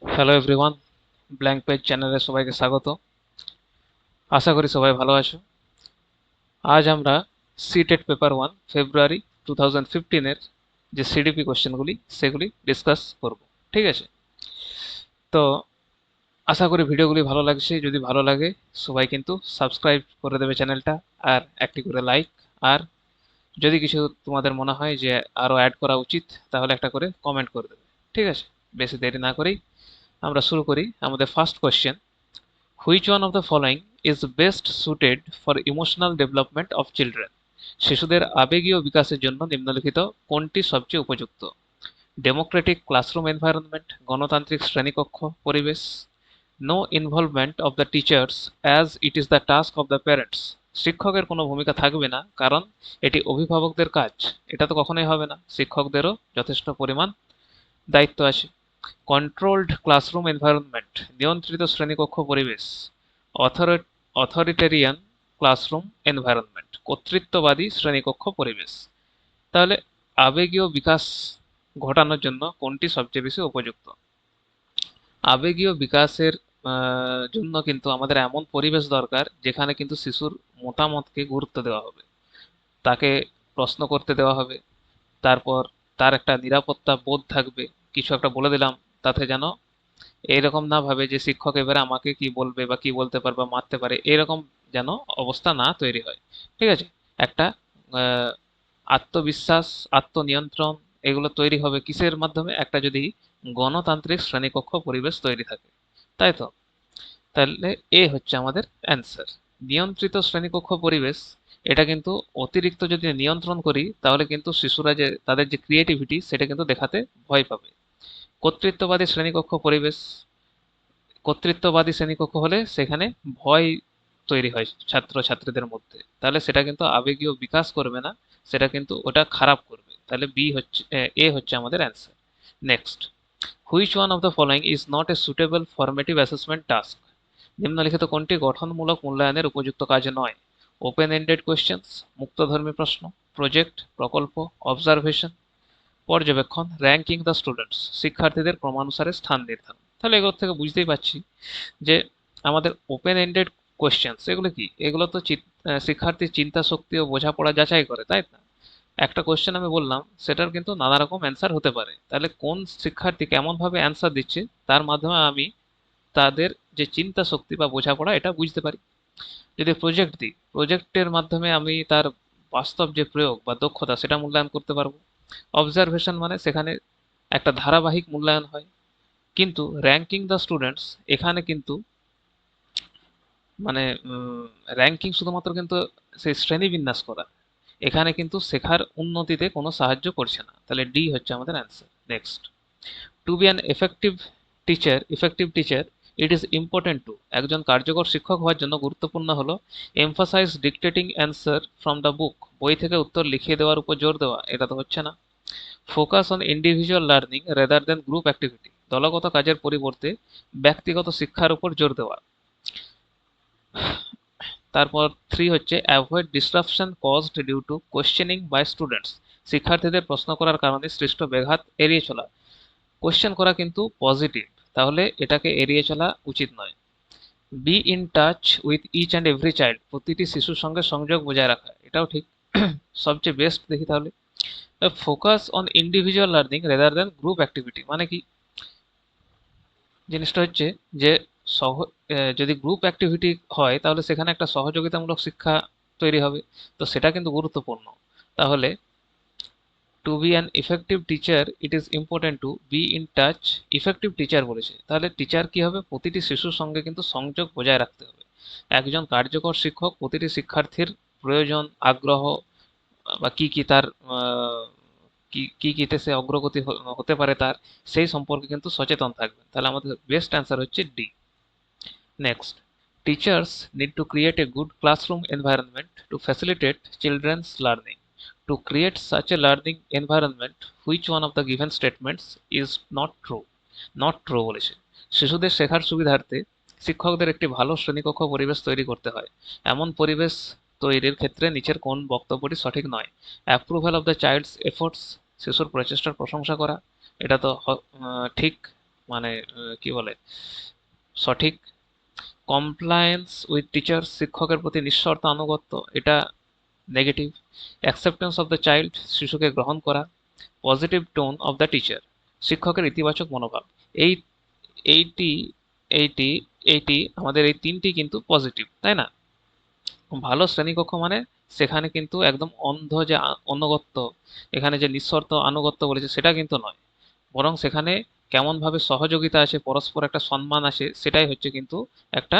Hello everyone, blank page চ্যানেলে সবাইকে স্বাগত। আশা করি সবাই ভালো আছো। আজ আমরা সিটেট পেপার 1 ফেব্রুয়ারি 2015 এর যে সিডিপি কোশ্চেনগুলি সেগুলি ডিসকাস করব। ঠিক আছে? তো আশা করি ভিডিওগুলি ভালো লাগছে। যদি ভালো লাগে সবাই কিন্তু সাবস্ক্রাইব করে দেবে চ্যানেলটা, আর একটি করে লাইক, আর যদি কিছু তোমাদের মনে হয় যে আরো অ্যাড করা উচিত তাহলে একটা করে কমেন্ট করে দেবে। ঠিক আছে? বেশি দেরি না করেই আমরা শুরু করি আমাদের first question. Which one of the following is best suited for emotional development of children? শিশুদের আবেগীয় বিকাশের জন্য নিম্নলিখিত কোনটি সবচেয়ে উপযুক্ত? ডেমোক্রেটিক ক্লাসরুম এনভায়রনমেন্ট, গণতান্ত্রিক শ্রেণীকক্ষ পরিবেশ, no involvement of the teachers as it is the task of the parents, শিক্ষকের কোনো ভূমিকা থাকবে না কারণ এটি অভিভাবকদের কাজ। এটা তো কখনোই হবে না, শিক্ষকদেরও যথেষ্ট পরিমাণ দায়িত্ব আছে। কন্ট্রোলড ক্লাসরুম এনভায়রনমেন্ট, নিয়ন্ত্রিত শ্রেণীকক্ষ পরিবেশ। অথরিটেরিয়ান ক্লাসরুম এনভায়রনমেন্ট, কর্তৃত্ববাদী শ্রেণীকক্ষ পরিবেশ। তাহলে আবেগীয় বিকাশ ঘটানোর জন্য কোনটি সবচেয়ে বেশি উপযুক্ত? আবেগীয় বিকাশের জন্য কিন্তু আমাদের এমন পরিবেশ দরকার যেখানে কিন্তু শিশুর মতামতকে গুরুত্ব দেওয়া হবে, তাকে প্রশ্ন করতে দেওয়া হবে, তারপর তার একটা নিরাপত্তা বোধ থাকবে। কিছু একটা বলে দিলাম, তাতে যেন এরকম না ভাবে যে শিক্ষক এবারে আমাকে কি বলবে বা কি বলতে পারবে বা মারতে পারে, এরকম যেন অবস্থা না তৈরি হয়। ঠিক আছে? একটা আহ, আত্মবিশ্বাস, আত্মনিয়ন্ত্রণ, এগুলো তৈরি হবে কিসের মাধ্যমে? একটা যদি গণতান্ত্রিক শ্রেণীকক্ষ পরিবেশ তৈরি থাকে, তাই তো? তাহলে এ হচ্ছে আমাদের অ্যান্সার। নিয়ন্ত্রিত শ্রেণীকক্ষ পরিবেশ, এটা কিন্তু অতিরিক্ত যদি নিয়ন্ত্রণ করি তাহলে কিন্তু শিশুরা যে তাদের যে ক্রিয়েটিভিটি সেটা কিন্তু দেখাতে ভয় পাবে। কর্তৃত্ববাদী শ্রেণীকক্ষ পরিবেশ, কর্তৃত্ববাদী শ্রেণীকক্ষ হলে সেখানে ভয় তৈরি হয় ছাত্র ছাত্রীদের মধ্যে, তাহলে সেটা কিন্তু আবেগীয় বিকাশ করবে না, সেটা কিন্তু ওটা খারাপ করবে। তাহলে বি হচ্ছে, এ হচ্ছে আমাদের answer. Next, which one of the following is not a suitable formative assessment task? নিম্নলিখিত কোনটি গঠনমূলক মূল্যায়নের উপযুক্ত কাজ নয়? ওপেন এন্ডেড কোয়েশ্চেন্স, মুক্তধর্মী প্রশ্ন, প্রজেক্ট প্রকল্প, অবজারভেশন, পর্যবেক্ষণ, র্যাঙ্কিং দ্য স্টুডেন্টস, শিক্ষার্থীদের ক্রমানুসারে স্থান নির্ধারণ। তাহলে এগুলো থেকে বুঝতেই পারছি যে আমাদের ওপেন এন্ডেড কোয়েশ্চেন্স এগুলো কি? এগুলো তো শিক্ষার্থীর চিন্তা শক্তি ও বোঝাপড়া যাচাই করে, তাই না? একটা কোয়েশ্চেন আমি বললাম, সেটার কিন্তু নানা রকম অ্যান্সার হতে পারে। তাহলে কোন শিক্ষার্থী কেমন ভাবে অ্যান্সার দিচ্ছে তার মাধ্যমে আমি তাদের যে চিন্তা শক্তি বা বোঝাপড়া এটা বুঝতে পারি। যদি প্রজেক্ট দিই, প্রজেক্টের মাধ্যমে আমি তার বাস্তব যে প্রয়োগ বা দক্ষতা সেটা মূল্যায়ন করতে পারবো। অবজারভেশন মানে সেখানে একটা ধারাবাহিক মূল্যায়ন হয়। কিন্তু র্যাঙ্কিং দ্য স্টুডেন্টস, এখানে কিন্তু মানে র্যাঙ্কিং শুধুমাত্র কিন্তু সেই শ্রেণীবিন্যাস করা, এখানে কিন্তু শেখার উন্নতিতে কোনো সাহায্য করছে না। তাহলে ডি হচ্ছে আমাদের answer. Next, to be an effective teacher it is important to, একজন কার্যকর শিক্ষক হওয়ার জন্য গুরুত্বপূর্ণ হলো emphasise dictating answer from the book, বই থেকে উত্তর লিখিয়ে দেওয়ার উপর জোর দেওয়া, এটা তো হচ্ছে না। Focus on individual learning rather than group activity, দলগত কাজের পরিবর্তে ব্যক্তিগত শিক্ষার উপর জোর দেওয়া। তারপর 3 হচ্ছে avoid disruption caused due to questioning by students, শিক্ষার্থীদের প্রশ্ন করার কারণে সৃষ্ট ব্যাঘাত এড়িয়ে চলা। কোয়েশ্চেন করা কিন্তু পজিটিভ, তাহলে এটাকে এড়িয়ে চলা উচিত নয়। Be in touch with each and every child, প্রতিটি শিশুর সঙ্গে সংযোগ বজায় রাখা, এটাও ঠিক। সবচেয়ে বেস্ট দেখি তাহলে, focus on individual learning rather than group activity, মানে কি জিনিসটা হচ্ছে যে সহ যদি গ্রুপ অ্যাক্টিভিটি হয় তাহলে সেখানে একটা সহযোগিতামূলক শিক্ষা তৈরি হবে, তো সেটা কিন্তু গুরুত্বপূর্ণ। তাহলে to be an effective teacher it is important to be in touch, effective teacher বলেছে, তাহলে টিচার কি হবে? প্রতিটি শিশুর সঙ্গে কিন্তু সংযোগ বজায় রাখতে হবে। একজন কার্যকর শিক্ষক প্রতিটি শিক্ষার্থীর প্রয়োজন, আগ্রহ বা কি কি তার কিতে সে অগ্রগতি হতে পারে তার, সেই সম্পর্কে কিন্তু সচেতন থাকবেন। তাহলে আমাদের বেস্ট অ্যান্সার হচ্ছে D. Next, teachers need to create a good classroom environment to facilitate children's learning. To create such a learning environment, which one of the given statements is not true? Not true বলেছে, শিশুদের শেখার সুবিধার্থে শিক্ষকদের একটি ভালো শ্রেণীকক্ষ পরিবেশ তৈরি করতে হয়। এমন পরিবেশ তৈরির ক্ষেত্রে নিচের কোন বক্তব্যটি সঠিক নয়? Approval of the child's efforts, শিশুর প্রচেষ্টার প্রশংসা করা, এটা তো ঠিক। মানে কি বলে সঠিক। কমপ্লায়েন্স উইথ টিচার, শিক্ষকের প্রতি নিঃশর্ত আনুগত্য, এটা negative. Acceptance of the child, শিশুকে গ্রহণ করা। Positive tone of the teacher, শিক্ষকের ইতিবাচক মনোভাব। এই এইটি এইটি এইটি আমাদের এই তিনটি কিন্তু পজিটিভ, তাই না? ভালো শ্রেণীকক্ষ মানে সেখানে কিন্তু একদম অন্ধ যে অনুগত্য, এখানে যে নিঃশর্ত আনুগত্য বলেছে সেটা কিন্তু নয়, বরং সেখানে কেমন ভাবে সহযোগিতা আছে, পরস্পর একটা সম্মান আছে, সেটাই হচ্ছে কিন্তু একটা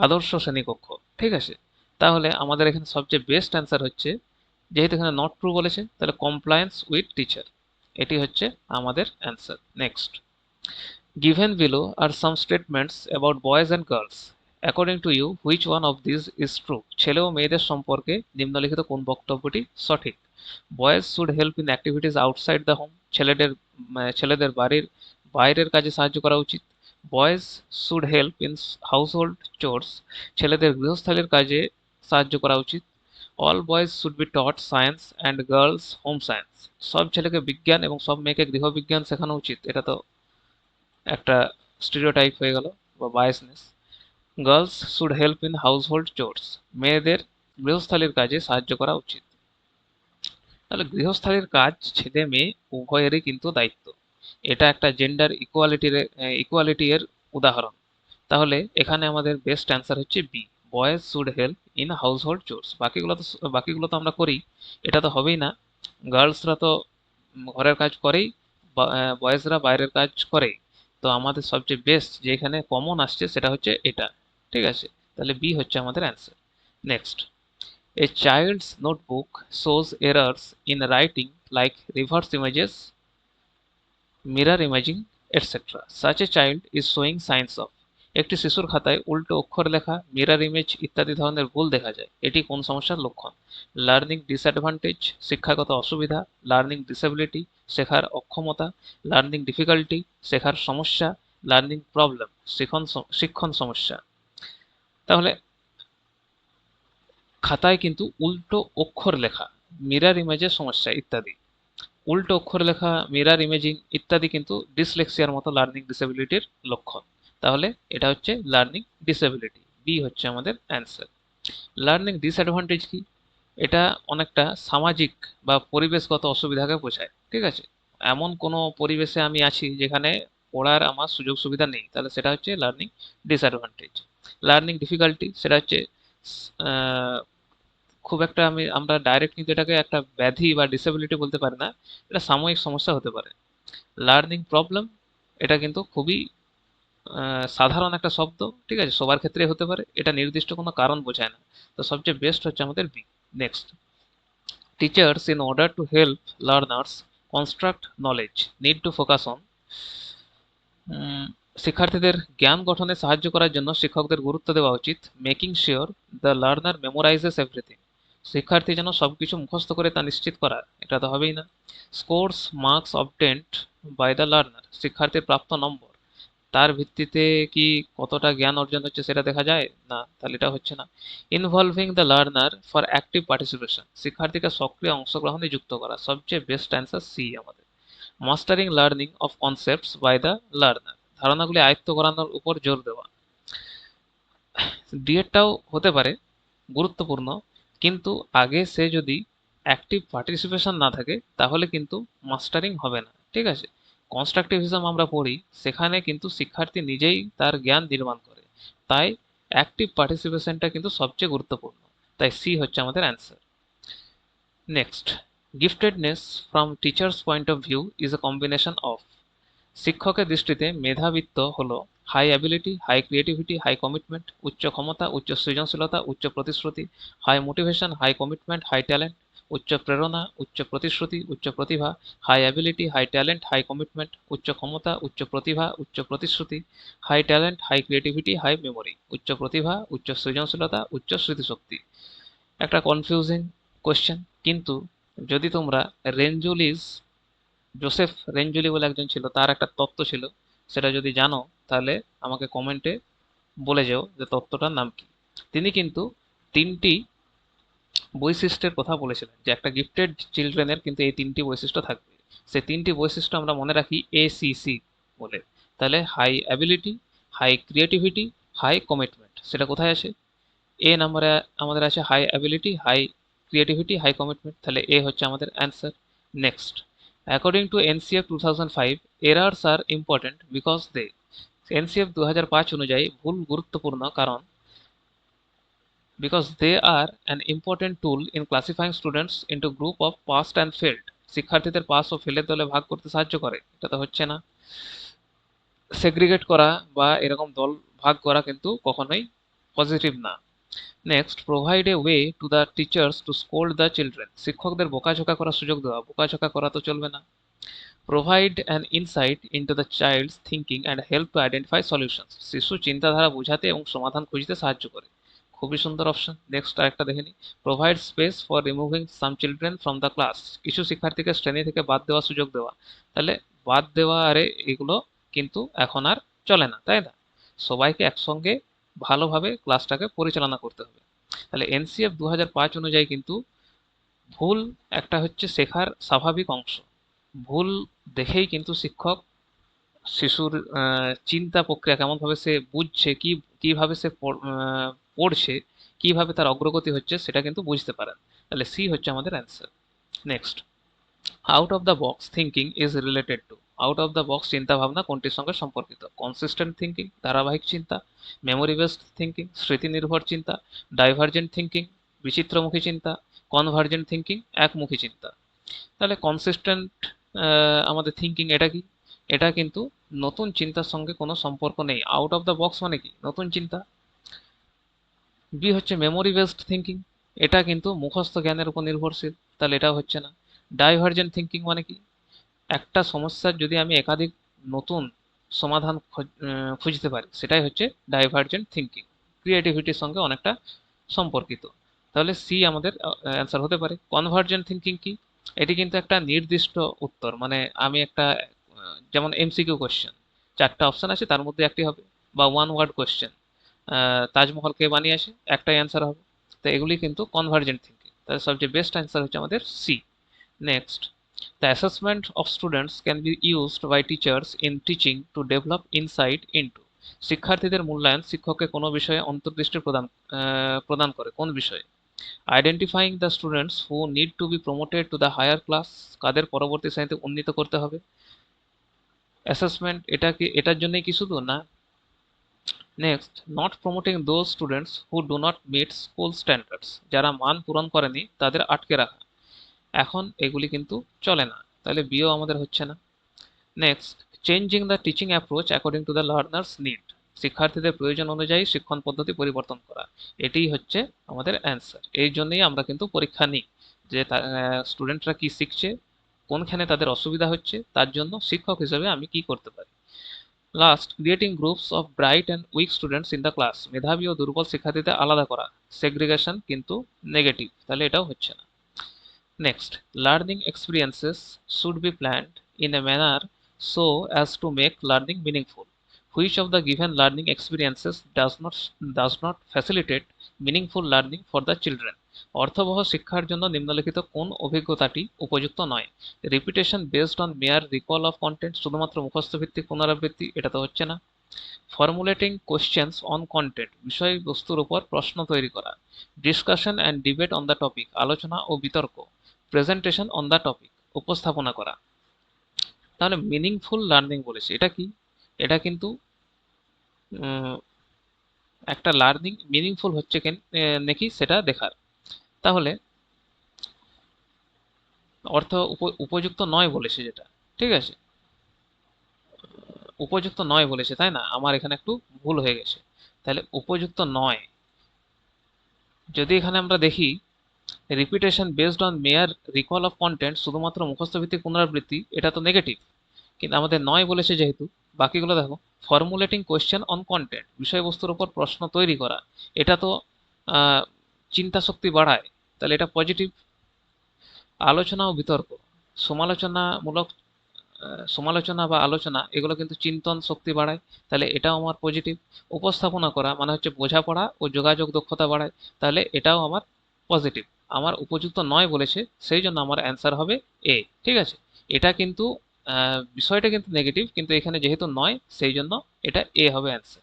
আদর্শ শ্রেণীকক্ষ। ঠিক আছে, তাহলে আমাদের এখানে সবচেয়ে বেস্ট অ্যান্সার হচ্ছে, যেহেতু এখানে নট ট্রু বলেছে, তাহলে কমপ্লায়েন্স উইথ টিচার, এটি হচ্ছে আমাদের answer. Next, given below are some statements about boys and girls. According to you, which one of these is true? ছেলে ও মেয়েদের সম্পর্কে নিম্নলিখিত কোন বক্তব্যটি সঠিক? Boys should help in activities outside the home, ছেলেদের বাড়ির বাইরের কাজে সাহায্য করা উচিত। Boys should help in household chores, ছেলেদের গৃহস্থালির কাজে সাহায্য করা উচিত। All boys should be taught science and girls home science, সব ছেলেকে বিজ্ঞান এবং সব মেয়েকে গৃহবিজ্ঞান শেখানো উচিত। এটা তো একটা স্টিরিওটাইপ হয়ে গেল বা biasness. Girls should help in household chores, মেয়েদের গৃহস্থালির কাজে সাহায্য করা উচিত। তাহলে গৃহস্থালির কাজ ছেলে মেয়ে উভয়েরই কিন্তু দায়িত্ব, এটা একটা জেন্ডার ইকুয়ালিটি এর উদাহরণ। তাহলে এখানে আমাদের বেস্ট অ্যান্সার হচ্ছে B, boys should help in household chores. বাকিগুলো তো আমরা করি, এটা তো হবেই না। গার্লসরা তো ঘরের কাজ করেই, বয়েজরা বাইরের কাজ করেই। তো আমাদের সবচেয়ে বেস্ট যে এখানে কমন আসছে সেটা হচ্ছে এটা। ঠিক আছে, তাহলে বি হচ্ছে আমাদের answer. Next, a child's notebook shows errors in writing like reverse images, mirror imaging, etcetera. Such a child is showing signs of, একটি শিশুর খাতায় উল্টো অক্ষর লেখা, মিরর ইমেজ ইত্যাদি ধরনের ভুল দেখা যায়, এটি কোন সমস্যার লক্ষণ? লার্নিং ডিসঅ্যাডভান্টেজ, শিক্ষাগত অসুবিধা। লার্নিং ডিসেবিলিটি, শেখার অক্ষমতা। লার্নিং ডিফিকাল্টি, শেখার সমস্যা। লার্নিং প্রবলেম, শিক্ষণ সমস্যা। তাহলে খাতায় কিন্তু উল্টো অক্ষর লেখা, মিরর ইমেজের সমস্যা ইত্যাদি। উল্টো অক্ষর লেখা, মিরর ইমেজিং ইত্যাদি কিন্তু ডিসলেক্সিয়ার মতো লার্নিং ডিসেবিলিটির লক্ষণ। তাহলে এটা হচ্ছে লার্নিং ডিসেবিলিটি, বি হচ্ছে আমাদের অ্যান্সার। লার্নিং ডিসঅ্যাডভান্টেজ কি? এটা অনেকটা সামাজিক বা পরিবেশগত অসুবিধাকে বোঝায়। ঠিক আছে, এমন কোনো পরিবেশে আমি আছি যেখানে পড়ার আমার সুযোগ সুবিধা নেই, তাহলে সেটা হচ্ছে লার্নিং ডিসঅ্যাডভান্টেজ। লার্নিং ডিফিকাল্টি, সেটা হচ্ছে আহ, খুব একটা আমরা ডাইরেক্ট কিন্তু এটাকে একটা ব্যাধি বা ডিসেবিলিটি বলতে পারি না, এটা সাময়িক সমস্যা হতে পারে। লার্নিং প্রবলেম, এটা কিন্তু খুবই সাধারণ একটা শব্দ, ঠিক আছে, সবার ক্ষেত্রে হতে পারে, এটা নির্দিষ্ট কোনো কারণ বোঝায় না। তো সবচেয়ে বেস্ট হচ্ছে আমাদের B. Next, teachers in order to help learners construct knowledge need to focus on, শিক্ষার্থীদের জ্ঞান গঠনে সাহায্য করার জন্য শিক্ষকদের গুরুত্ব দেওয়া উচিত making sure the learner memorises everything, শিক্ষার্থী যেন সবকিছু মুখস্থ করে তা নিশ্চিত করা, এটা তো হবেই না। Scores marks obtained by the learner, শিক্ষার্থীর প্রাপ্ত নম্বর, তার ভিত্তিতে কি কতটা জ্ঞান অর্জন হচ্ছে সেটা দেখা যায় না, তাহলে এটা হচ্ছে না। Involving the learner for active participation, শিক্ষার্থীকে সক্রিয় অংশগ্রহণে যুক্ত করা, সবচেয়ে বেস্ট অ্যান্সার সি আমাদের। Mastering learning of concepts by the learner, ধারণাগুলি আয়ত্ত করানোর উপর জোর দেওয়া। ডি এরটাও হতে পারে গুরুত্বপূর্ণ, কিন্তু আগে সে যদি অ্যাক্টিভ পার্টিসিপেশন না থাকে তাহলে কিন্তু মাস্টারিং হবে না। ঠিক আছে, কনস্ট্রাকটিভিজম আমরা পড়ি, সেখানে কিন্তু শিক্ষার্থী নিজেই তার জ্ঞান নির্মাণ করে, তাই অ্যাক্টিভ পার্টিসিপেশনটা কিন্তু সবচেয়ে গুরুত্বপূর্ণ, তাই সি হচ্ছে আমাদের answer. Next, giftedness from teacher's point of view is a combination of, শিক্ষকের দৃষ্টিতে মেধাবৃত্ত হলো high ability, high creativity, high commitment, উচ্চ ক্ষমতা, উচ্চ সৃজনশীলতা, উচ্চ প্রতিশ্রুতি। High motivation, high commitment, high talent. উচ্চ প্রেরণা, উচ্চ প্রতিশ্রুতি, উচ্চ প্রতিভা। High ability, high talent, high commitment, উচ্চ ক্ষমতা, উচ্চ প্রতিভা, উচ্চ প্রতিশ্রুতি। High talent, high creativity, high memory, উচ্চ প্রতিভা, উচ্চ সৃজনশীলতা, উচ্চ স্মৃতিশক্তি। একটা কনফিউজিং কোয়েশ্চেন, কিন্তু যদি তোমরা রেঞ্জুলিস, জোসেফ রেঞ্জুলি বলে একজন ছিল, তার একটা তত্ত্ব ছিল, সেটা যদি জানো তাহলে আমাকে কমেন্টে বলে যেও যে তত্ত্বটার নাম কি। তিনি কিন্তু তিনটি বৈশিষ্ট্যের কথা বলেছিলেন, যে একটা গিফটেড চিলড্রেনের কিন্তু এই তিনটি বৈশিষ্ট্য থাকবে। সেই তিনটি বৈশিষ্ট্য আমরা মনে রাখি ACC বলে। তাহলে high ability, high creativity, high commitment, সেটা কোথায় আছে? এ নাম্বারে আমাদের আছে high ability, high creativity, high commitment, তাহলে এ হচ্ছে আমাদের answer. Next, according to NCF 2005, errors are important because they, NCF 2005 অনুযায়ী ভুল গুরুত্বপূর্ণ কারণ because they are an important tool in classifying students into group of passed and failed, শিক্ষার্থীদের pass ও ফেলের দলে ভাগ করতে সাহায্য করে, এটা তো হচ্ছে না। সেগ্রিগেট করা বা এরকম দল ভাগ করা কিন্তু কখনোই পজিটিভ না। Next, provide a way to the teachers to scold the children, শিক্ষকদের বোকাঝোকা করার সুযোগ দেওয়া, বোকাঝোকা করা তো চলবে না। Provide an insight into the child's thinking and help to identify solutions, শিশু চিন্তাধারা বোঝাতে এবং সমাধান খুঁজতে সাহায্য করে, খুবই সুন্দর অপশন। নেক্সট আরেকটা দেখে নিই, provide space for removing some children from the class, কিছু শিক্ষার্থীকে শ্রেণী থেকে বাদ দেওয়ার সুযোগ দেওয়া, তাহলে বাদ দেওয়া আরে এগুলো কিন্তু এখন আর চলে না, তাই না? সবাইকে একসঙ্গে ভালোভাবে ক্লাসটাকে পরিচালনা করতে হবে। তাহলে এনসিএফ 2005 অনুযায়ী কিন্তু ভুল একটা হচ্ছে শেখার স্বাভাবিক অংশ, ভুল দেখেই কিন্তু শিক্ষক শিশুর চিন্তা প্রক্রিয়া কেমনভাবে সে বুঝছে, কিভাবে সে পড়ছে, কিভাবে তার অগ্রগতি হচ্ছে সেটা কিন্তু বুঝতে পারেন। তাহলে সি হচ্ছে আমাদের answer. Next, out of the box thinking is related to, out of the box চিন্তা ভাবনা কোনটির সঙ্গে সম্পর্কিত? কনসিস্টেন্ট থিঙ্কিং, ধারাবাহিক চিন্তা, মেমোরি বেসড থিঙ্কিং, স্মৃতি নির্ভর চিন্তা, ডাইভার্জেন্ট থিঙ্কিং, বিচিত্রমুখী চিন্তা, কনভার্জেন্ট থিঙ্কিং, একমুখী চিন্তা। তাহলে কনসিস্টেন্ট আমাদের থিঙ্কিং এটা কি? এটা কিন্তু নতুন চিন্তার সঙ্গে কোনো সম্পর্ক নেই। আউট অফ দ্য বক্স মানে কি? নতুন চিন্তা। বি হচ্ছে মেমোরি বেসড থিঙ্কিং, এটা কিন্তু মুখস্থ জ্ঞানের উপর নির্ভরশীল, তাহলে এটা হচ্ছে না। ডাইভার্জেন্ট থিঙ্কিং মানে কি? একটা সমস্যার যদি আমি একাধিক নতুন সমাধান খুঁজতে পারি, সেটাই হচ্ছে ডাইভার্জেন্ট থিঙ্কিং, ক্রিয়েটিভিটির সঙ্গে অনেকটা সম্পর্কিত। তাহলে সি আমাদের অ্যান্সার হতে পারে। কনভার্জেন্ট থিঙ্কিং কি? এটি কিন্তু একটা নির্দিষ্ট উত্তর, মানে আমি একটা যেমন এমসিকিউ কোশ্চেন, চারটা অপশন আছে তার মধ্যে একটি হবে, বা ওয়ান ওয়ার্ড কোশ্চেন, তাজমহল কে বানিয়েছে, একটাই অ্যান্সার হবে। তো এগুলি কিন্তু কনভার্জেন্ট থিঙ্কিং, তাহলে সবচেয়ে বেস্ট অ্যান্সার হচ্ছে আমাদের C. Next, the assessment of students can be used by teachers in teaching to develop insight into, শিক্ষার্থীদের মূল্যায়ন শিক্ষককে কোনো বিষয়ে অন্তর্দৃষ্টি প্রদান করে, কোন বিষয়ে? Identifying the students who need to be promoted to the higher class, কাদের পরবর্তী শ্রেণীতে উন্নীত করতে হবে? অ্যাসেসমেন্ট এটা কি এটার জন্যই কি শুধু না? Next, not promoting those students who do not meet school standards, যারা মান পূরণ করেনি তাদের আটকে রাখা, এখন এগুলি কিন্তু চলে না, তাহলে বিও আমাদের হচ্ছে না। Next, changing the teaching approach according to the learners need, শিক্ষার্থীদের প্রয়োজন অনুযায়ী শিক্ষণ পদ্ধতি পরিবর্তন করা, এটিই হচ্ছে আমাদের অ্যান্সার। এই জন্যই আমরা কিন্তু পরীক্ষা নিই, যে স্টুডেন্টরা কি শিখছে, কোনখানে তাদের অসুবিধা হচ্ছে, তার জন্য শিক্ষক হিসেবে আমি কি করতে পারি। Last, creating groups of bright and weak students in the class, মেধাবী ও দুর্বল শিক্ষার্থীদের আলাদা করা, সেগ্রিগেশন কিন্তু নেগেটিভ, তাহলে এটাও হচ্ছে না। Next, learning experiences should be planned in a manner so as to make learning meaningful. Which of the given learning experiences does not facilitate meaningful learning for the children? অর্থবহ শিক্ষার জন্য নিম্নলিখিত কোন অভিজ্ঞতাটি উপযুক্ত নয়? Repetition based on mere recall of content, শুধুমাত্র মুখস্থ ভিত্তিক পুনরাবৃত্তি, এটা তো হচ্ছে না। ফর্মুলেটিং কোশ্চেন্স অন কন্টেন্ট, বিষয়বস্তুর উপর প্রশ্ন তৈরি করা। Discussion and debate on the topic, আলোচনা ও বিতর্ক। প্রেজেন্টেশন অন দ্য টপিক, উপস্থাপনা করা। তাহলে মিনিংফুল লার্নিং বলেছে, এটা কি? এটা কিন্তু একটা লার্নিং মিনিংফুল হচ্ছে নাকি সেটা দেখার। তাহলে অর্থ উপযুক্ত নয় বলেছে যেটা, ঠিক আছে, উপযুক্ত নয় বলেছে, তাই না? আমার এখানে একটু ভুল হয়ে গেছে, তাহলে উপযুক্ত নয়। যদি এখানে আমরা দেখি repetition based on mere recall of content, শুধুমাত্র মুখস্থ ভিত্তিক পুনরাবৃত্তি, এটা তো নেগেটিভ, কিন্তু আমাদের নয় বলেছে যেহেতু, বাকিগুলো দেখো, ফর্মুলেটিং কোয়েশ্চেন অন কন্টেন্ট, বিষয়বস্তুর উপর প্রশ্ন তৈরি করা, এটা তো চিন্তা শক্তি বাড়ায়, তাহলে এটা পজিটিভ। আলোচনা ও বিতর্ক, সমালোচনামূলক সমালোচনা বা আলোচনা, এগুলো কিন্তু চিন্তন শক্তি বাড়ায়, তাহলে এটাও আমার পজিটিভ। উপস্থাপনা করা মানে হচ্ছে বোঝাপড়া ও যোগাযোগ দক্ষতা বাড়ায়, তাহলে এটাও আমার পজিটিভ। আমার উপযুক্ত নয় বলেছে, সেই জন্য আমার অ্যান্সার হবে এ, ঠিক আছে। এটা কিন্তু বিষয়টা কিন্তু নেগেটিভ, কিন্তু এখানে যেহেতু নয় সেই জন্য এটা এ হবে অ্যান্সার।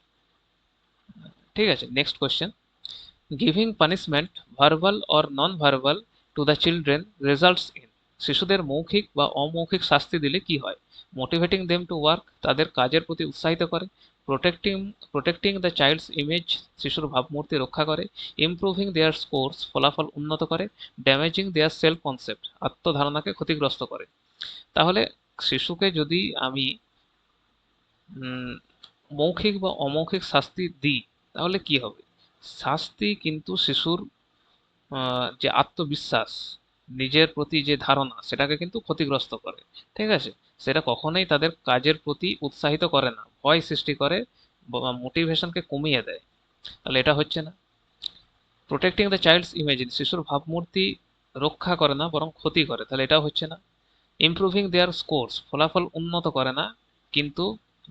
ঠিক আছে, next question. Giving punishment, verbal or non verbal, to the children results in. শিশুদের মৌখিক বা অমৌখিক শাস্তি দিলে কি হয়? মোটিভেটিং দেম টু ওয়ার্ক, তাদের কাজের প্রতি উৎসাহিত করে। Protecting protecting the child's image, শিশুর ভাবমূর্তি রক্ষা করে। ইমপ্রুভিং দেয়ার স্কোরস, ফলাফল উন্নত করে। ড্যামেজিং দেয়ার সেলফ কনসেপ্ট, আত্মধারণাকে ক্ষতিগ্রস্ত করে। তাহলে শিশুকে যদি আমি মৌখিক বা অমৌখিক শাস্তি দিই তাহলে কি হবে? শাস্তি কিন্তু শিশুর যে আত্মবিশ্বাস, নিজের প্রতি যে ধারণা সেটাকে কিন্তু ক্ষতিগ্রস্ত করে। ঠিক আছে, সেটা কখনোই তাদের কাজের প্রতি উৎসাহিত করে না, ভয় সৃষ্টি করে, মোটিভেশনকে কমিয়ে দেয়। তাহলে এটা হচ্ছে না। প্রোটেক্টিং দ্য চাইল্ডস ইমেজিন, শিশুর ভাবমূর্তি রক্ষা করে না বরং ক্ষতি করে, তাহলে এটাও হচ্ছে না। ইমপ্রুভিং দেয়ার স্কোরস, ফলাফল উন্নত করে না, কিন্তু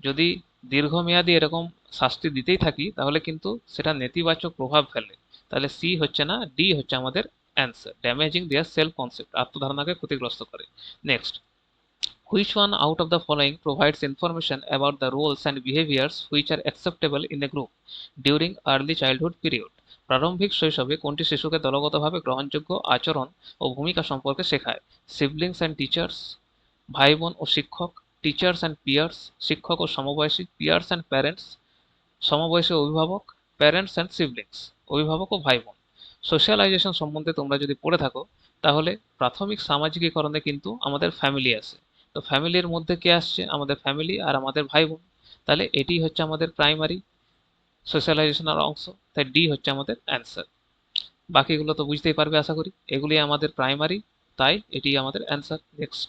যদি দীর্ঘমেয়াদী এরকম শাস্তি দিতেই থাকি তাহলে কিন্তু সেটা নেতিবাচক প্রভাব ফেলে। তাহলে সি হচ্ছে না, ডি হচ্ছে আমাদের answer, damaging their self concept, আত্মধারণাকে ক্ষতিগ্রস্ত করে। Next, which one out of the following provides information about the roles and behaviours which are acceptable in a group during early childhood period? প্রারম্ভিক শৈশবে কোনটি শিশুকে দলগতভাবে গ্রহণযোগ্য আচরণ ও ভূমিকা সম্পর্কে শেখায়? সিবলিংস অ্যান্ড টিচার্স, ভাই বোন ও শিক্ষক, টিচার্স অ্যান্ড পিয়ার্স, শিক্ষক ও সমবয়সী, পিয়ার্স অ্যান্ড প্যারেন্টস, সমবয়সী অভিভাবক, প্যারেন্টস অ্যান্ড সিবলিংস, অভিভাবক ও ভাই বোন। সোশ্যালাইজেশন সম্বন্ধে তোমরা যদি পড়ে থাকো তাহলে প্রাথমিক সামাজিকীকরণে কিন্তু আমাদের ফ্যামিলি আসে। তো ফ্যামিলির মধ্যে কে আসছে? আমাদের ফ্যামিলি আর আমাদের ভাই বোন। তাহলে এটি হচ্ছে আমাদের প্রাইমারি সোশ্যালাইজেশনের অংশ, তাই ডি হচ্ছে আমাদের অ্যান্সার। বাকিগুলো তো বুঝতেই পারবে আশা করি, এগুলি আমাদের প্রাইমারি, তাই এটি আমাদের answer. Next,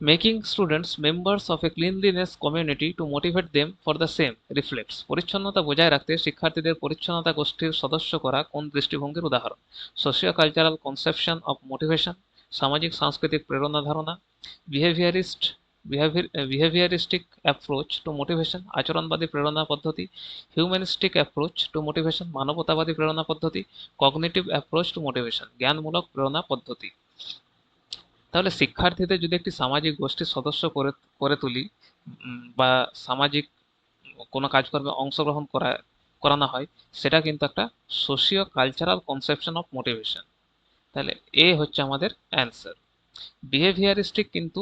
making students members of A cleanliness community two motivate them for the same reflects, পরিচ্ছন্নতা বজায় রাখতে শিক্ষার্থীদের পরিচ্ছন্নতা গোষ্ঠীর সদস্য করা কোন দৃষ্টিভঙ্গির উদাহরণ? Socio cultural conception of motivation, সামাজিক সাংস্কৃতিক প্রেরণা ধারণা, বিহেভিয়ারিস্ট বিহেভিয়ারিস্টিক অ্যাপ্রোচ টু মোটিভেশন, আচরণবাদী প্রেরণা পদ্ধতি, হিউম্যানিস্টিক অ্যাপ্রোচ টু মোটিভেশন, মানবতাবাদী প্রেরণা পদ্ধতি, কগনিটিভ অ্যাপ্রোচ টু মোটিভেশন, জ্ঞানমূলক প্রেরণা পদ্ধতি। তাহলে শিক্ষার্থীদের যদি একটি সামাজিক গোষ্ঠীর সদস্য করে করে তুলি, বা সামাজিক কোনো কাজকর্মে অংশগ্রহণ করানো হয়, সেটা কিন্তু একটা socio cultural conception of motivation. তাহলে এ হচ্ছে আমাদের অ্যান্সার। বিহেভিয়ারিস্টিক কিন্তু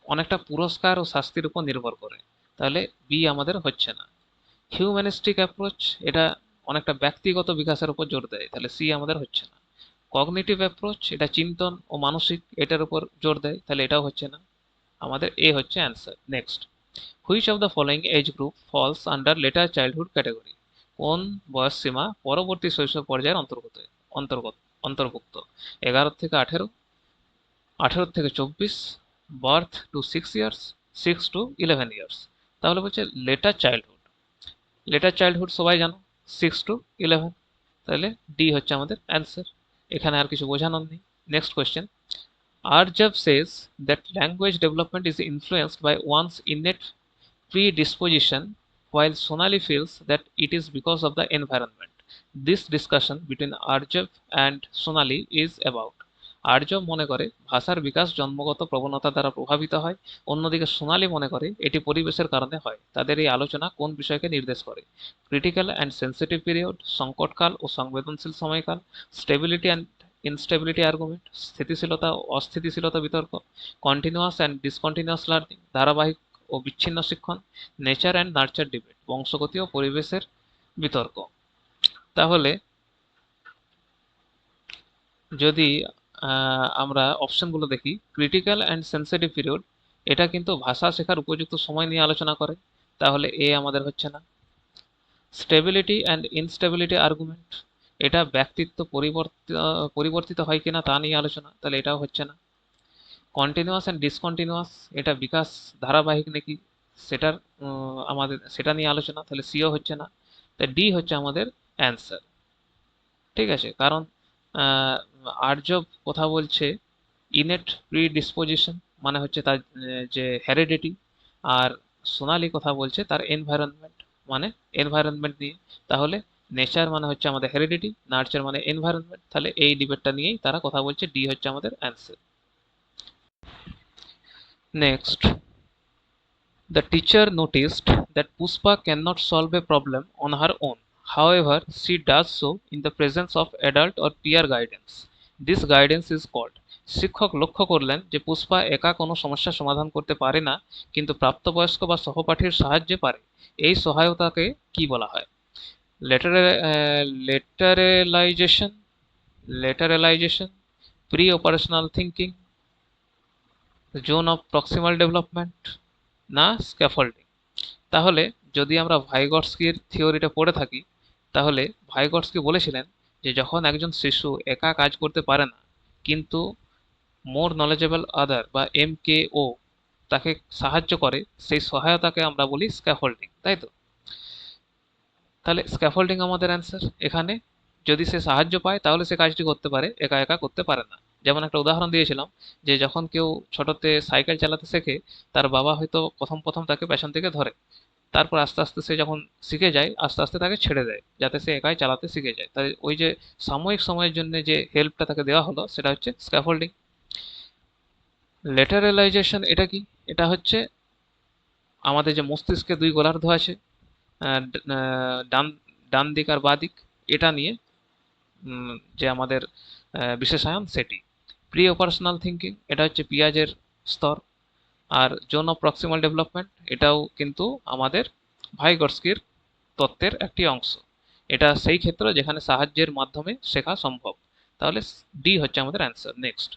অনেকটা পুরস্কার ও শাস্তির উপর নির্ভর করে, তাহলে বি আমাদের হচ্ছে না। হিউম্যানিস্টিক অ্যাপ্রোচ, এটা অনেকটা ব্যক্তিগত বিকাশের উপর জোর দেয়, তাহলে সি আমাদের হচ্ছে না। কগনিটিভ অ্যাপ্রোচ, এটা চিন্তন ও মানসিক এটার উপর জোর দেয়, তাহলে এটাও হচ্ছে না। আমাদের এ হচ্ছে answer. Next, which of the following age group falls under later childhood category? কোন বয়স সীমা পরবর্তী শৈশব পর্যায়ের অন্তর্গত অন্তর্ভুক্ত? 11 থেকে 18, 18 থেকে 24, birth two 6 years, 6 to 11 years. তাহলে বলছে লেটার চাইল্ডহুড। লেটার চাইল্ডহুড সবাই জানো, 6 to 11, তাহলে ডি হচ্ছে আমাদের অ্যান্সার। এখানে আর কিছু বোঝানোর নেই। Next question, Arjav says that language development is influenced by one's innate predisposition, while Sonali feels that it is because of the environment. This discussion between Arjav and Sonali is about. আর্যব মনে করে ভাষার বিকাশ জন্মগত প্রবণতা দ্বারা প্রভাবিত হয়, অন্যদিকে সোনালী মনে করে এটি পরিবেশের কারণে হয়। তাদের এই আলোচনা কোন বিষয়কে নির্দেশ করে? ক্রিটিক্যাল অ্যান্ড সেন্সিটিভ পিরিয়ড, সংকটকাল ও সংবেদনশীল সময়কাল, স্টেবিলিটি অ্যান্ড ইনস্টেবিলিটি আর্গুমেন্ট, স্থিতিশীলতা ও অস্থিতিশীলতা বিতর্ক, কন্টিনিউয়াস অ্যান্ড ডিসকন্টিনিউয়াস লার্নিং, ধারাবাহিক ও বিচ্ছিন্ন শিক্ষণ, নেচার অ্যান্ড নার্চার ডিবেট, বংশগতি ও পরিবেশের বিতর্ক। তাহলে যদি আমরা অপশনগুলো দেখি, ক্রিটিক্যাল অ্যান্ড সেন্সিটিভ পিরিয়ড, এটা কিন্তু ভাষা শেখার উপযুক্ত সময় নিয়ে আলোচনা করে, তাহলে এ আমাদের হচ্ছে না। স্টেবিলিটি অ্যান্ড ইনস্টেবিলিটি আর্গুমেন্ট, এটা ব্যক্তিত্ব পরিবর্তিত হয় কিনা তা নিয়ে আলোচনা, তাহলে এটাও হচ্ছে না। কন্টিনিউয়াস অ্যান্ড ডিসকন্টিনিউয়াস, এটা বিকাশ ধারাবাহিক নাকি সেটার আমাদের সেটা নিয়ে আলোচনা, তাহলে সিও হচ্ছে না। তাই ডি হচ্ছে আমাদের অ্যান্সার। ঠিক আছে, কারণ আর্যব কথা বলছে ইনেট প্রিডিসপোজিশন, মানে হচ্ছে তার যে হেরিডিটি, আর সোনালি কথা বলছে তার এনভায়রনমেন্ট, মানে এনভায়রনমেন্ট নিয়ে। তাহলে নেচার মানে হচ্ছে আমাদের হেরিডিটি, নার্চার মানে এনভায়রনমেন্ট, তাহলে এই ডিবেটটা নিয়েই তারা কথা বলছে, ডি হচ্ছে আমাদের answer. Next, the teacher noticed that Puspa cannot solve a problem on her own. However, she does so in the presence of adult or peer guidance. This guidance is called। শিক্ষক লক্ষ্য করলেন যে পুষ্পা একা কোনো সমস্যার সমাধান করতে পারে না, কিন্তু প্রাপ্তবয়স্ক বা সহপাঠীর সাহায্যে পারে। এই সহায়তাকে কি বলা হয়? Lateralisation, lateralisation, pre operational thinking, zone of proximal development, না স্ক্যাফোল্ডিং? তাহলে যদি আমরা ভাইগটস্কির থিওরিটা পড়ে থাকি, তাহলে ভাইগটস্কি বলেছিলেন যে যখন একজন শিশু একা কাজ করতে পারে না, কিন্তু মোর নলেজেবল আদার বা MKO তাকে সাহায্য করে, সেই সহায়তাকে আমরা বলি স্ক্যাফোল্ডিং, তাই তো? তাহলে স্ক্যাফোল্ডিং আমাদের অ্যান্সার। এখানে যদি সে সাহায্য পায় তাহলে সে কাজটি করতে পারে, একা একা করতে পারে না। যেমন একটা উদাহরণ দিয়েছিলাম যে যখন কেউ ছোটতে সাইকেল চালাতে শেখে, তার বাবা হয়তো প্রথম প্রথম তাকে পেছন থেকে ধরে, তারপর আস্তে আস্তে সে যখন শিখে যায় আস্তে আস্তে তাকে ছেড়ে দেয় যাতে সে একাই চালাতে শিখে যায়। তাই ওই যে সাময়িক সময়ের জন্য যে হেল্পটা তাকে দেওয়া হলো সেটা হচ্ছে স্ক্যাফোল্ডিং। লেটারেলাইজেশন এটা কি? এটা হচ্ছে আমাদের যে মস্তিষ্কে দুই গোলার্ধ আছে, ডান ডান দিক আর বাঁ দিক, এটা নিয়ে যে আমাদের বিশেষায়ন সেটি। প্রি অপারেশনাল থিঙ্কিং এটা হচ্ছে পিঁয়াজের স্তর। আর জোন অফ প্রক্সিমাল ডেভেলপমেন্ট এটাও কিন্তু আমাদের ভাইগটস্কির তত্ত্বের একটি অংশ। এটা সেই ক্ষেত্র যেখানে সাহায্যের মাধ্যমে শেখা সম্ভব। তাহলে ডি হচ্ছে আমাদের answer. Next,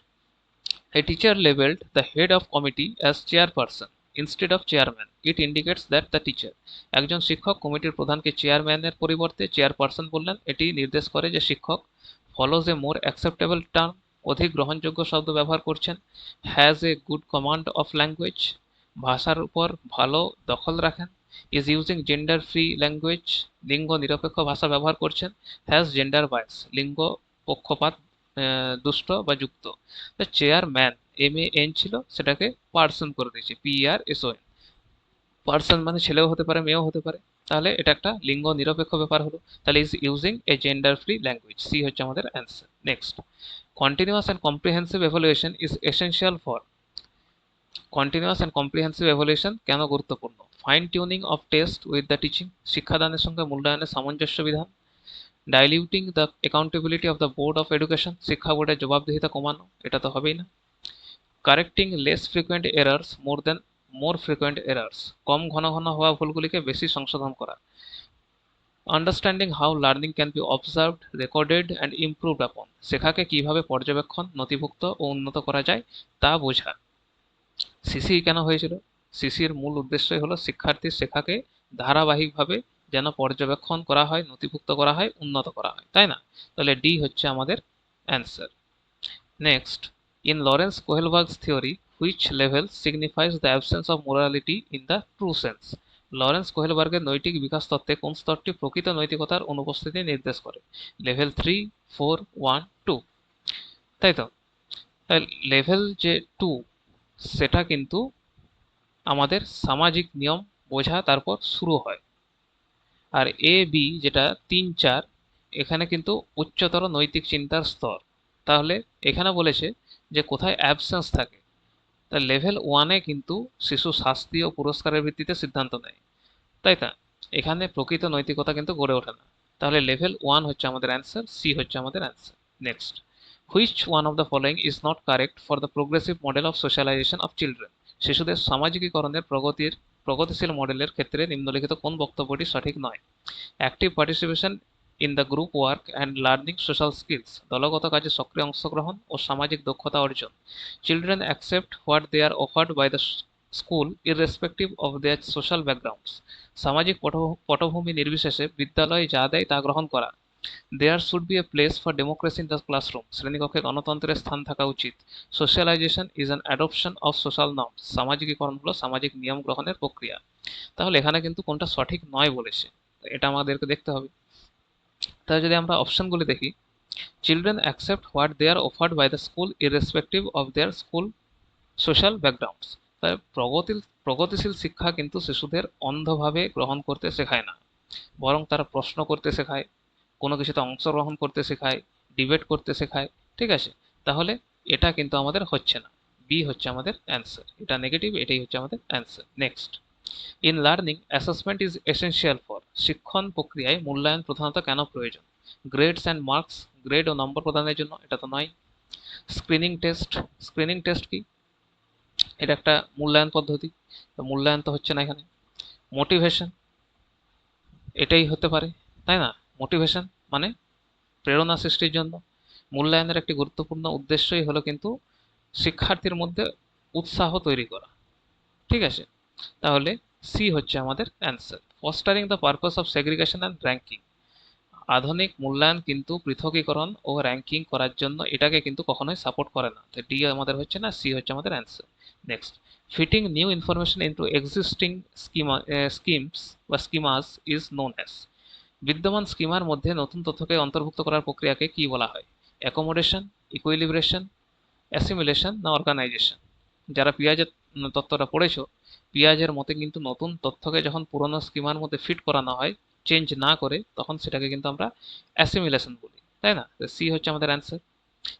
a teacher labeled the head of committee as chairperson instead of chairman. It indicates that the teacher, একজন শিক্ষক কমিটির প্রধানকে চেয়ারম্যানের পরিবর্তে চেয়ারপারসন বললেন। এটি নির্দেশ করে যে শিক্ষক follows a more acceptable term, অধিক গ্রহণযোগ্য শব্দ ব্যবহার করছেন, has a good command of language, ভাষার উপর ভালো দখল রাখেন, is using gender free language, লিঙ্গ নিরপেক্ষ ভাষা ব্যবহার করছেন, has gender bias, লিঙ্গ পক্ষপাত দুষ্ট বা যুক্ত। চেয়ারম্যান MAN ছিল, সেটাকে পার্সন করে দিয়েছে PRSON। পার্সন মানে ছেলেও হতে পারে মেয়েও হতে পারে, তাহলে এটা একটা লিঙ্গ নিরপেক্ষ ব্যাপার হলো। তাহলে is using a gender free language, C হচ্ছে আমাদের answer. Next, continuous and comprehensive evaluation is essential for. Continuous and comprehensive evaluation কেন গুরুত্বপূর্ণ? Fine tuning of test with the teaching, শিক্ষাদানের সঙ্গে মূল্যায়নের সামঞ্জস্য বিধান। Diluting the accountability of the board of education, শিক্ষা বোর্ডের জবাবদিহিতা কমানো, এটা তো হবেই না। Correcting less frequent errors more frequent errors, কম ঘন ঘন হওয়া ভুলগুলিকে বেশি সংশোধন করা। Understanding how learning can be observed, recorded and improved আপন, শেখাকে কিভাবে পর্যবেক্ষণ, নথিভুক্ত ও উন্নত করা যায় তা বোঝা। সিসি কেন হয়েছিল? সিসির মূল উদ্দেশ্যই হলো শিক্ষার্থীর শেখাকে ধারাবাহিকভাবে যেন পর্যবেক্ষণ করা হয়, নথিভুক্ত করা হয়, উন্নত করা হয়, তাই না? তাহলে ডি হচ্ছে আমাদের answer. Next, in Lawrence Kohlberg's theory, which level signifies the absence of morality in the true sense? Lawrence কোহেলবার্গের নৈতিক বিকাশ তত্ত্বে কোন স্তরটি প্রকৃত নৈতিকতার অনুপস্থিতি নির্দেশ করে? লেভেল 3, 4, 1, 2, তাই তো? লেভেল যে 2 সেটা কিন্তু আমাদের সামাজিক নিয়ম বোঝা তারপর শুরু হয়। আর বি যেটা 3, 4, এখানে কিন্তু উচ্চতর নৈতিক চিন্তার স্তর। তাহলে এখানে বলেছে যে কোথায় অ্যাবসেন্স থাকে। তা লেভেল 1-এ কিন্তু শিশু শাস্তি ও পুরস্কারের ভিত্তিতে সিদ্ধান্ত নেয়, তাই না? এখানে প্রকৃত নৈতিকতা কিন্তু গড়ে ওঠে না। তাহলে লেভেল 1 হচ্ছে আমাদের অ্যান্সার, সি হচ্ছে আমাদের answer. Next, which one of the following is not correct for the progressive model of socialisation of children? শিশুদের সামাজিকীকরণের প্রগতিশীল মডেলের ক্ষেত্রে নিম্নলিখিত কোন বক্তব্যটি সঠিক নয়? Active participation in the group work and learning social skills, দলগত কাজে সক্রিয় অংশগ্রহণ ও সামাজিক দক্ষতা অর্জন। Children accept what they are offered by the school irrespective of their social backgrounds, সামাজিক পটভূমি নির্বিশেষে বিদ্যালয় যা দেয় তা গ্রহণ করা। There should be a place for democracy in the classroom, শ্রেণীকক্ষে গণতন্ত্রের স্থান থাকা উচিত। Socialisation is an adoption of social norms, সামাজিকীকরণ হলো সামাজিক নিয়ম গ্রহণের প্রক্রিয়া। তাহলে এখানে কিন্তু কোনটা সঠিক নয় বলেছে, এটা আমাদেরকে দেখতে হবে। তাহলে যদি আমরা অপশনগুলি দেখি, children accept what they are offered by the school irrespective of their school social backgrounds. তাই প্রগতিশীল শিক্ষা কিন্তু শিশুদের অন্ধভাবে গ্রহণ করতে শেখায় না, বরং তারা প্রশ্ন করতে শেখায়, কোনো কিছুতে অংশগ্রহণ করতে শেখায়, ডিবেট করতে শেখায়, ঠিক আছে? তাহলে এটা কিন্তু আমাদের হচ্ছে না, বি হচ্ছে আমাদের অ্যান্সার। এটা নেগেটিভ, এটাই হচ্ছে আমাদের answer. Next, in learning assessment is essential for, শিক্ষণ প্রক্রিয়ায় মূল্যায়ন প্রধানত কেন প্রয়োজন? গ্রেডস অ্যান্ড মার্কস, গ্রেড ও নম্বর প্রদানের জন্য, এটা তো নয়। স্ক্রিনিং টেস্ট, স্ক্রিনিং টেস্ট কি? এটা একটা মূল্যায়ন পদ্ধতি, তো মূল্যায়ন তো হচ্ছে না এখানে। মোটিভেশন, এটাই হতে পারে, তাই না? মোটিভেশন মানে প্রেরণা সৃষ্টির জন্য। মূল্যায়নের একটি গুরুত্বপূর্ণ উদ্দেশ্যই হলো কিন্তু শিক্ষার্থীর মধ্যে উৎসাহ তৈরি করা, ঠিক আছে? তাহলে সি হচ্ছে আমাদের answer. Fostering the purpose of segregation and ranking, আধুনিক মূল্যায়ন কিন্তু পৃথকীকরণ ও র্যাঙ্কিং করার জন্য এটাকে কিন্তু কখনোই সাপোর্ট করে না। তো ডি আমাদের হচ্ছে না, সি হচ্ছে আমাদের answer. Next, fitting new information into existing schemes বা স্কিমাস ইজ নোন অ্যাজ, বিদ্যমান স্কিমার মধ্যে নতুন তথ্যকে অন্তর্ভুক্ত করার প্রক্রিয়াকে কি বলা হয়? অ্যাকোমোডেশন, ইকুইলিব্রেশন, অ্যাসিমিলেশন না অর্গানাইজেশন? যারা পিঁয়াজের তত্ত্বটা পড়েছো, পিঁয়াজের মতে কিন্তু নতুন তথ্যকে যখন পুরনো স্কিমার মধ্যে ফিট করানো হয়, চেঞ্জ না করে, তখন সেটাকে কিন্তু আমরা অ্যাসিমিলেশন বলি, তাই না? সি হচ্ছে আমাদের অ্যান্সার।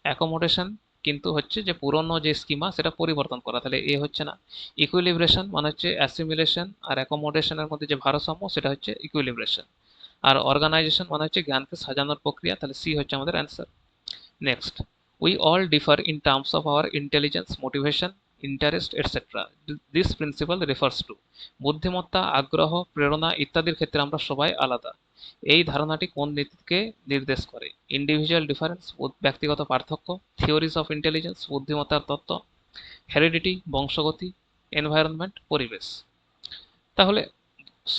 অ্যাকোমোডেশন কিন্তু হচ্ছে যে পুরনো যে স্কিমা সেটা পরিবর্তন করা, তাহলে এ হচ্ছে না। ইকুইলিব্রেশন মানে হচ্ছে অ্যাসিমিলেশন আর অ্যাকোমোডেশনের মধ্যে যে ভারসাম্য, সেটা হচ্ছে ইকুইলিব্রেশন। আর অর্গানাইজেশন মানে হচ্ছে জ্ঞানকে সাজানোর প্রক্রিয়া, তাহলে সি হচ্ছে আমাদের answer. Next, we all differ in terms of our intelligence, motivation, interest, etc. This principle refers to, বুদ্ধিমত্তা, আগ্রহ, প্রেরণা ইত্যাদির ক্ষেত্রে আমরা সবাই আলাদা। এই ধারণাটি কোন নীতিকে নির্দেশ করে? ইন্ডিভিজুয়াল ডিফারেন্স, ব্যক্তিগত পার্থক্য, থিওরিজ অফ ইন্টেলিজেন্স, বুদ্ধিমত্তার তত্ত্ব, হেরিডিটি, বংশগতি, এনভায়রনমেন্ট, পরিবেশ। তাহলে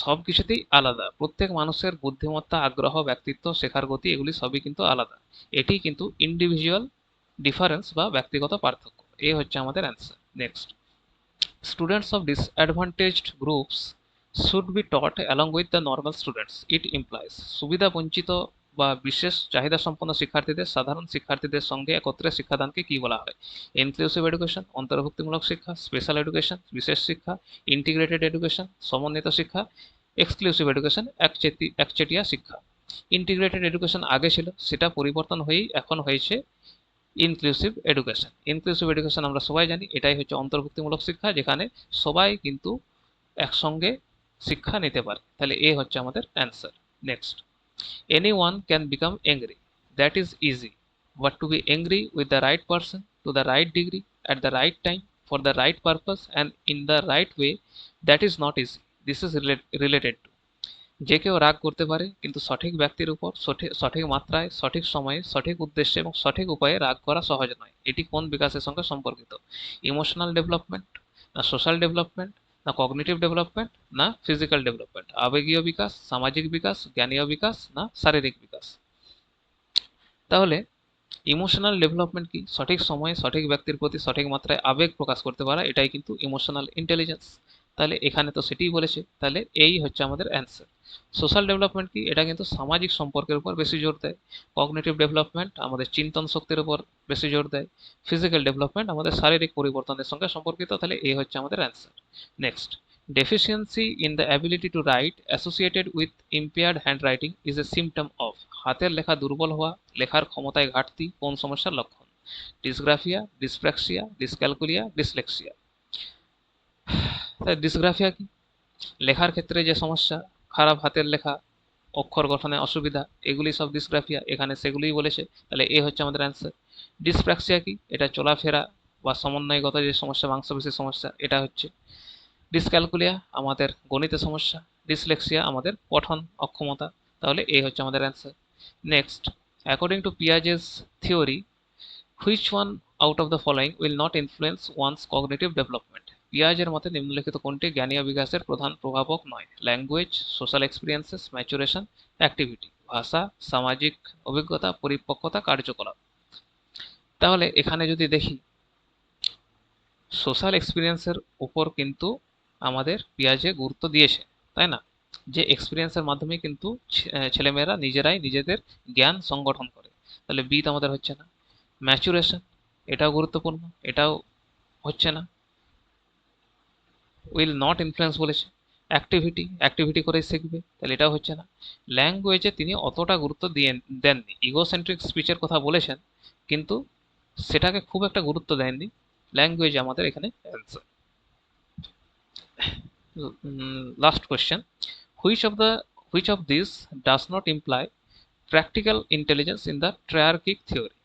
সব কিছুতেই আলাদা, প্রত্যেক মানুষের বুদ্ধিমত্তা, আগ্রহ, ব্যক্তিত্ব, শেখার গতি এগুলি সবই কিন্তু আলাদা। এটি কিন্তু ইন্ডিভিজুয়াল ডিফারেন্স বা ব্যক্তিগত পার্থক্য। এ হচ্ছে আমাদের answer. Next, students of disadvantaged groups should be taught along with the normal students, it implies, সুবিধা বঞ্চিত বা বিশেষ চাহিদা সম্পন্ন শিক্ষার্থীদের সাধারণ শিক্ষার্থীদের সঙ্গে একত্রে শিক্ষাদানকে কি বলা হয়? ইনক্লুসিভ এডুকেশন, অন্তর্ভুক্তিমূলক শিক্ষা, স্পেশাল এডুকেশন, বিশেষ শিক্ষা, ইন্টিগ্রেটেড এডুকেশন, সমন্বিত শিক্ষা, এক্সক্লুসিভ এডুকেশন, একচেটিয়া শিক্ষা। ইন্টিগ্রেটেড এডুকেশন আগে ছিল, সেটা পরিবর্তন হয়েই এখন হয়েছে ইনক্লুসিভ এডুকেশন। ইনক্লুসিভ এডুকেশন আমরা সবাই জানি, এটাই হচ্ছে অন্তর্ভুক্তিমূলক শিক্ষা, যেখানে সবাই কিন্তু একসঙ্গে শিক্ষা নিতে পারে। তাহলে এ হচ্ছে আমাদের answer. Next, anyone can become angry, that is easy, but to be angry with the right person, to the right degree, at the right time, for the right purpose and in the right way, that is not easy. This is related to, যে কেউ রাগ করতে পারে, কিন্তু সঠিক ব্যক্তির উপর সঠিক মাত্রায়, সঠিক সময়ে, সঠিক উদ্দেশ্যে এবং সঠিক উপায়ে রাগ করা সহজ নয়। এটি কোন বিকাশের সঙ্গে সম্পর্কিত? ইমোশনাল ডেভেলপমেন্ট, না সোশ্যাল ডেভেলপমেন্ট, না কগনিটিভ ডেভেলপমেন্ট, না ফিজিক্যাল ডেভেলপমেন্ট? আবেগীয় বিকাশ, সামাজিক বিকাশ, জ্ঞানীয় বিকাশ, না শারীরিক বিকাশ? তাহলে ইমোশনাল ডেভেলপমেন্ট কি? সঠিক সময়ে সঠিক ব্যক্তির প্রতি সঠিক মাত্রায় আবেগ প্রকাশ করতে পারা, এটাই কিন্তু ইমোশনাল ইন্টেলিজেন্স। তাহলে এখানে তো সেটাই বলেছে, তাহলে এই হচ্ছে আমাদের অ্যান্সার। সোশ্যাল ডেভেলপমেন্ট কি? এটা কিন্তু সামাজিক সম্পর্কের উপর বেশি জোর দেয়। কগনিটিভ ডেভেলপমেন্ট আমাদের চিন্তন শক্তির উপর বেশি জোর দেয়। ফিজিক্যাল ডেভেলপমেন্ট আমাদের শারীরিক পরিবর্তনের সঙ্গে সম্পর্কিত। তাহলে এই হচ্ছে আমাদের answer. Next, deficiency in the ability to write associated with impaired handwriting is a symptom of, হাতের লেখা দুর্বল হওয়া, লেখার ক্ষমতায় ঘাটতি কোন সমস্যার লক্ষণ? Dysgraphia, dyspraxia, dyscalculia, dyslexia. তাই ডিসগ্রাফিয়া কি? লেখার ক্ষেত্রে যে সমস্যা, খারাপ হাতের লেখা, অক্ষর গঠনে অসুবিধা, এগুলি সব ডিসগ্রাফিয়া, এখানে সেগুলিই বলেছে। তাহলে এ হচ্ছে আমাদের অ্যান্সার। ডিসপ্র্যাক্সিয়া কি? এটা চলাফেরা বা সমন্বয়গত যে সমস্যা, মাংসপেশির সমস্যা, এটা হচ্ছে। ডিসক্যালকুলিয়া আমাদের গণিতের সমস্যা। ডিসলেক্সিয়া আমাদের পঠন অক্ষমতা। তাহলে এ হচ্ছে আমাদের answer. Next, according to Piaget's theory, which one out of the following will not influence one's cognitive development? পিয়াজের মতে নিম্নলিখিত কোনটি জ্ঞানীয় বিকাশের প্রধান প্রভাবক নয়? Language, social experiences, maturation, activity. ভাষা, সামাজিক অভিজ্ঞতা, পরিপক্কতা, কার্যকলাপ। তাহলে এখানে যদি দেখি, সোশ্যাল এক্সপিরিয়েন্সের উপর কিন্তু আমাদের পিয়াজে গুরুত্ব দিয়েছে, তাই না? যে এক্সপিরিয়েন্সের মাধ্যমে কিন্তু ছেলেমেয়েরা নিজেরাই নিজেদের জ্ঞান সংগঠন করে। তাহলে বি তো আমাদের হচ্ছে না। ম্যাচুরেশন, এটাও গুরুত্বপূর্ণ, এটাও হচ্ছে না। উইল নট ইনফ্লুয়েন্স বলেছে। অ্যাক্টিভিটি, অ্যাক্টিভিটি করেই শিখবে, তাহলে এটাও হচ্ছে না। ল্যাঙ্গুয়েজে তিনি অতটা গুরুত্ব দেননি, ইগোসেন্ট্রিক স্পিচের কথা বলেছেন, কিন্তু সেটাকে খুব একটা গুরুত্ব দেননি। ল্যাঙ্গুয়েজ আমাদের এখানে answer. Last question, which of this does not imply practical intelligence in the triarchic theory?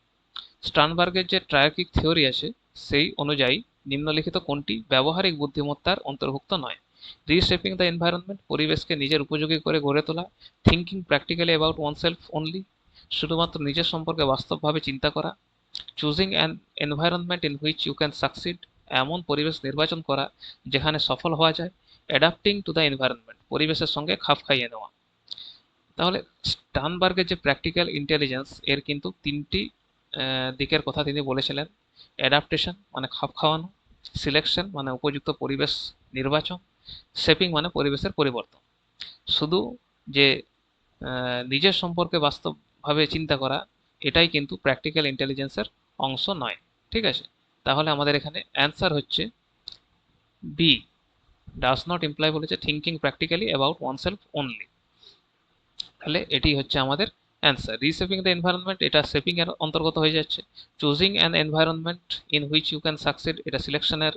স্টার্নবার্গের যে ট্রায়ার্কিক থিওরি আছে সেই অনুযায়ী নিম্নলিখিত কোনটি ব্যবহারিক বুদ্ধিমত্তার অন্তর্ভুক্ত নয়? রিশেপিং দ্য এনভায়রনমেন্ট, পরিবেশকে নিজের উপযোগী করে গড়ে তোলা। Thinking practically about oneself only, শুধুমাত্র নিজের সম্পর্কে বাস্তবভাবে চিন্তা করা। Choosing an environment in which you can succeed, এমন পরিবেশ নির্বাচন করা যেখানে সফল হওয়া যায়। অ্যাডাপ্টিং টু দ্য এনভায়রনমেন্ট, পরিবেশের সঙ্গে খাপ খাইয়ে নেওয়া। তাহলে স্টার্নবার্গের যে প্র্যাকটিক্যাল ইন্টেলিজেন্স এর কিন্তু তিনটি দিকের কথা তিনি বলেছিলেন। অ্যাডাপ্টেশন মানে খাপ খাওয়ানো, সিলেকশন মানে উপযুক্ত পরিবেশ নির্বাচন, শেপিং মানে পরিবেশের পরিবর্তন। শুধু যে নিজের সম্পর্কে বাস্তবভাবে চিন্তা করা এটাই কিন্তু প্র্যাকটিক্যাল ইন্টেলিজেন্সের অংশ নয়। ঠিক আছে, তাহলে আমাদের এখানে অ্যান্সার হচ্ছে বি, ডাজ নট ইমপ্লাই বলেছে thinking practically about oneself only. তাহলে এটি হচ্ছে আমাদের অ্যান্সার। রিশেপিং দ্য এনভায়রনমেন্ট এটা শেপিং এর অন্তর্গত হয়ে যাচ্ছে। Choosing an environment in which you can succeed এটা সিলেকশনের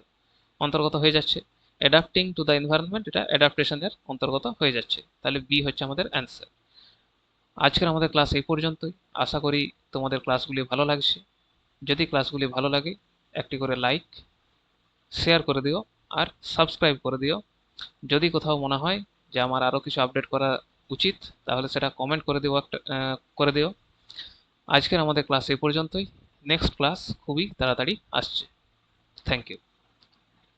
অন্তর্গত হয়ে যাচ্ছে। অ্যাডাপ্টিং টু দ্য এনভায়রনমেন্ট এটা অ্যাডাপ্টেশনের অন্তর্গত হয়ে যাচ্ছে। তাহলে বি হচ্ছে আমাদের অ্যান্সার। আজকের আমাদের ক্লাস এই পর্যন্তই। আশা করি তোমাদের ক্লাসগুলি ভালো লাগছে। যদি ক্লাসগুলি ভালো লাগে একটি করে লাইক, শেয়ার করে দিও আর সাবস্ক্রাইব করে দিও। যদি কোথাও মনে হয় যে আমার আরও কিছু আপডেট করা উচিত তাহলে সেটা কমেন্ট করে দিও, একটা করে দিও। আজকের আমাদের ক্লাস এই পর্যন্তই। নেক্সট ক্লাস খুবই তাড়াতাড়ি আসছে। Thank you.